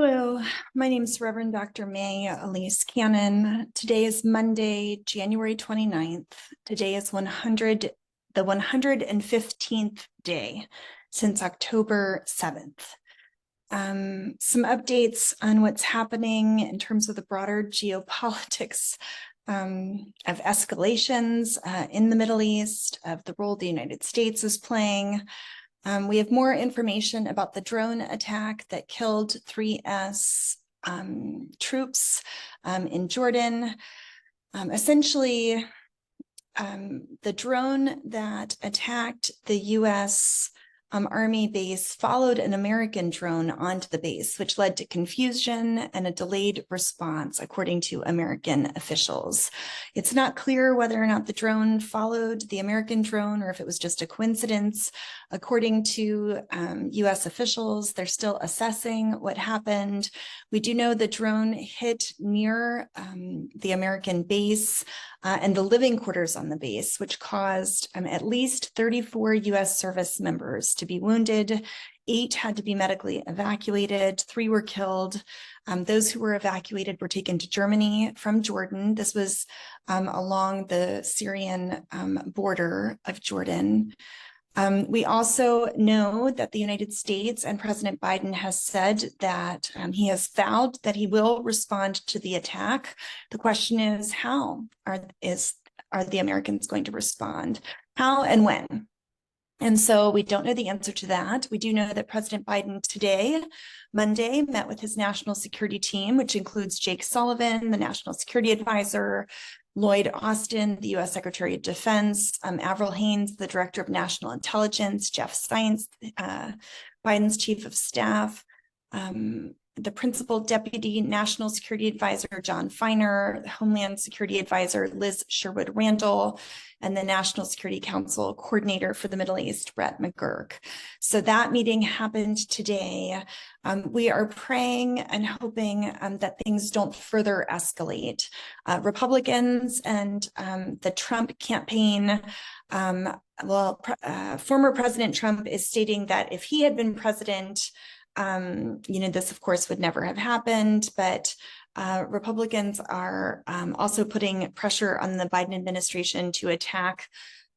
Hello, my name is Reverend Dr. May Elise Cannon. Today is Monday, January 29th. Today is the 115th day since October 7th. Some updates on what's happening in terms of the broader geopolitics of escalations in the Middle East, of the role the United States is playing. We have more information about the drone attack that killed 3S troops in Jordan. Essentially, the drone that attacked the U.S. Army base followed an American drone onto the base, which led to confusion and a delayed response, according to American officials. It's not clear whether or not the drone followed the American drone or if it was just a coincidence. According to U.S. officials, they're still assessing what happened. We do know the drone hit near the American base and the living quarters on the base, which caused at least 34 U.S. service members to be wounded. 8 had to be medically evacuated. 3 were killed. Those who were evacuated were taken to Germany from Jordan. This was along the Syrian border of Jordan. We also know that the United States and President Biden has said that he has vowed that he will respond to the attack. The question is, how are the Americans going to respond? How and when? And so we don't know the answer to that. We do know that President Biden today, Monday, met with his national security team, which includes Jake Sullivan, the national security advisor, Lloyd Austin, the U.S. Secretary of Defense, Avril Haines, the Director of National Intelligence, Jeff Zients, Biden's Chief of Staff, the Principal Deputy National Security Advisor, John Feiner, the Homeland Security Advisor, Liz Sherwood Randall, and the National Security Council Coordinator for the Middle East, Brett McGurk. So that meeting happened today. We are praying and hoping that things don't further escalate. Republicans and the Trump campaign, former President Trump is stating that if he had been president, this, of course, would never have happened, but Republicans are also putting pressure on the Biden administration to attack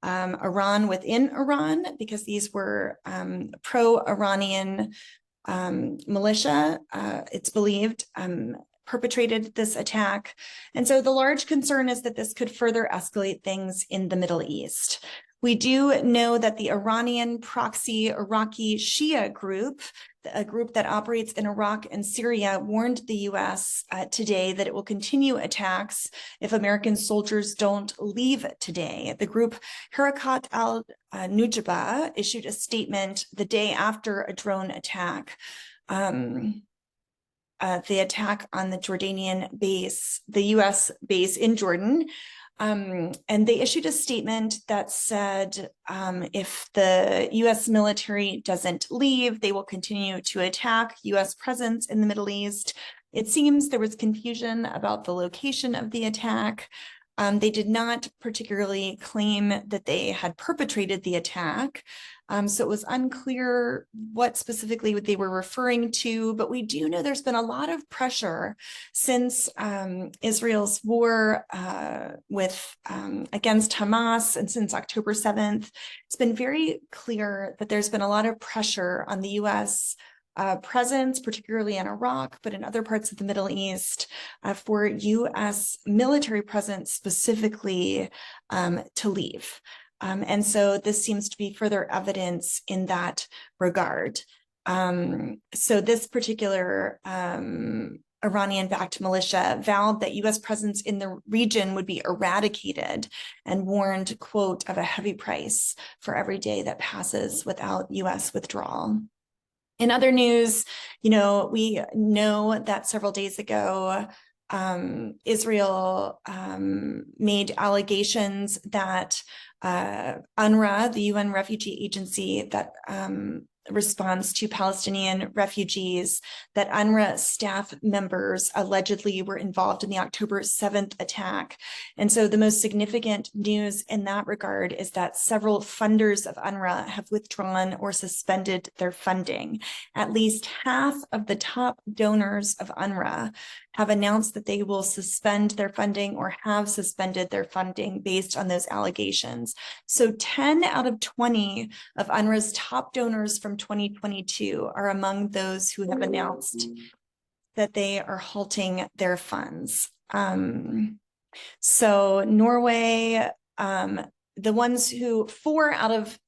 Iran within Iran, because these were pro-Iranian militia, it's believed, perpetrated this attack. And so the large concern is that this could further escalate things in the Middle East. We do know that the Iranian proxy Iraqi Shia group, a group that operates in Iraq and Syria, warned the U.S. Today that it will continue attacks if American soldiers don't leave today. The group Harakat al-Nujaba issued a statement the day after a drone attack. The attack on the Jordanian base, the U.S. base in Jordan. And they issued a statement that said if the U.S. military doesn't leave, they will continue to attack U.S. presence in the Middle East. It seems there was confusion about the location of the attack. They did not particularly claim that they had perpetrated the attack. So it was unclear what specifically they were referring to, but we do know there's been a lot of pressure since Israel's war against Hamas, and since October 7th. It's been very clear that there's been a lot of pressure on the U.S. Presence, particularly in Iraq, but in other parts of the Middle East, for U.S. military presence specifically to leave. And so this seems to be further evidence in that regard. So this particular Iranian-backed militia vowed that U.S. presence in the region would be eradicated and warned, quote, of a heavy price for every day that passes without U.S. withdrawal. In other news, we know that several days ago, Israel made allegations that UNRWA, the UN refugee agency that response to Palestinian refugees that UNRWA staff members allegedly were involved in the October 7th attack. And so the most significant news in that regard is that several funders of UNRWA have withdrawn or suspended their funding. At least half of the top donors of UNRWA have announced that they will suspend their funding or have suspended their funding based on those allegations. So 10 out of 20 of UNRWA's top donors from 2022 are among those who have announced that they are halting their funds. So Norway, the ones who 4 out of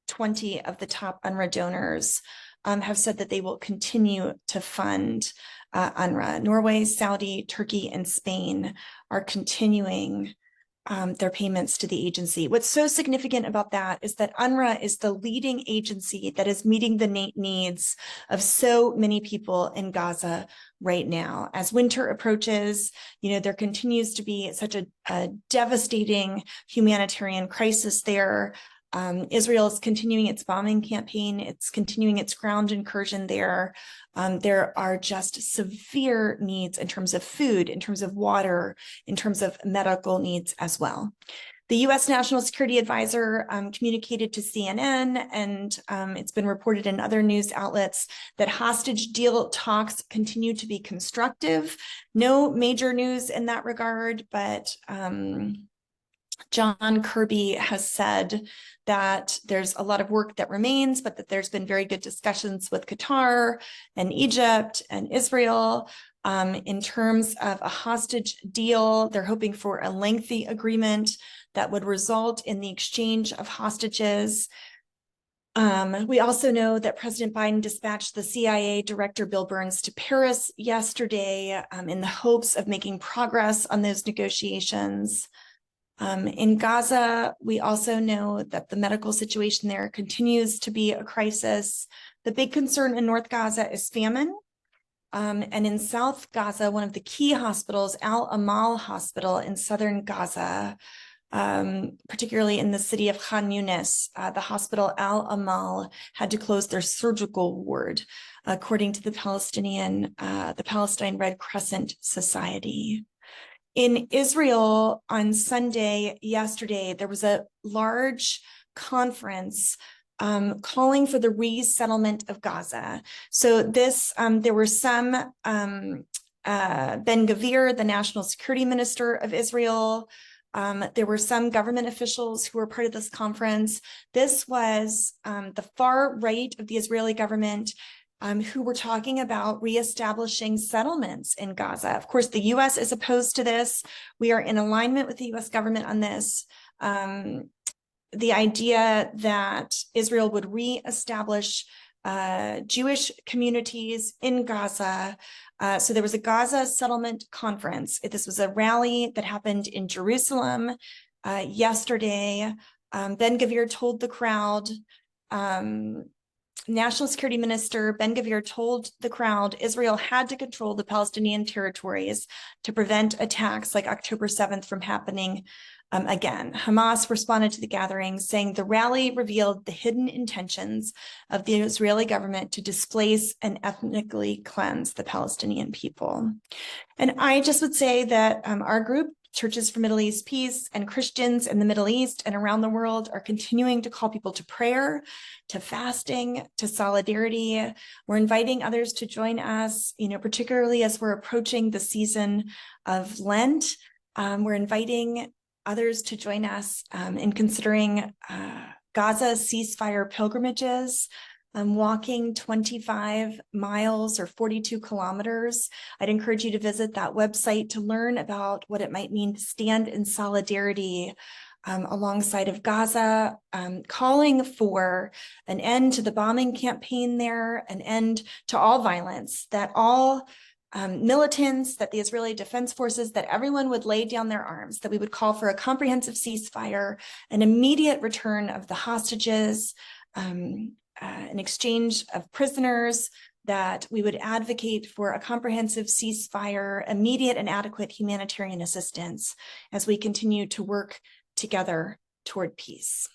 20 of the top UNRWA donors have said that they will continue to fund UNRWA. Norway, Saudi, Turkey, and Spain are continuing their payments to the agency. What's so significant about that is that UNRWA is the leading agency that is meeting the needs of so many people in Gaza right now. As winter approaches, there continues to be such a devastating humanitarian crisis there. Israel is continuing its bombing campaign. It's continuing its ground incursion there. There are just severe needs in terms of food, in terms of water, in terms of medical needs as well. The U.S. National Security Advisor communicated to CNN, and it's been reported in other news outlets, that hostage deal talks continue to be constructive. No major news in that regard, but John Kirby has said that there's a lot of work that remains, but that there's been very good discussions with Qatar and Egypt and Israel. In terms of a hostage deal, they're hoping for a lengthy agreement that would result in the exchange of hostages. We also know that President Biden dispatched the CIA Director Bill Burns to Paris yesterday in the hopes of making progress on those negotiations. In Gaza, we also know that the medical situation there continues to be a crisis. The big concern in North Gaza is famine. And in South Gaza, one of the key hospitals, Al Amal Hospital in southern Gaza, particularly in the city of Khan Yunis, the hospital Al Amal had to close their surgical ward, according to the Palestine Red Crescent Society. In Israel on Sunday, yesterday, there was a large conference calling for the resettlement of Gaza. So there were some, Ben Gvir, the national security minister of Israel, there were some government officials who were part of this conference. This was the far right of the Israeli government, who were talking about reestablishing settlements in Gaza. Of course, the U.S. is opposed to this. We are in alignment with the U.S. government on this. The idea that Israel would reestablish Jewish communities in Gaza. So there was a Gaza Settlement Conference. This was a rally that happened in Jerusalem yesterday. Ben Gvir told the crowd, National Security Minister Ben Gvir told the crowd Israel had to control the Palestinian territories to prevent attacks like October 7th from happening again. Hamas responded to the gathering, saying the rally revealed the hidden intentions of the Israeli government to displace and ethnically cleanse the Palestinian people. And I just would say that our group, Churches for Middle East Peace, and Christians in the Middle East and around the world are continuing to call people to prayer, to fasting, to solidarity. We're inviting others to join us, particularly as we're approaching the season of Lent. We're inviting others to join us in considering Gaza ceasefire pilgrimages. I'm walking 25 miles or 42 kilometers. I'd encourage you to visit that website to learn about what it might mean to stand in solidarity alongside of Gaza, calling for an end to the bombing campaign there, an end to all violence, that all militants, that the Israeli Defense Forces, that everyone would lay down their arms, that we would call for a comprehensive ceasefire, an immediate return of the hostages, an exchange of prisoners, that we would advocate for a comprehensive ceasefire, immediate and adequate humanitarian assistance as we continue to work together toward peace.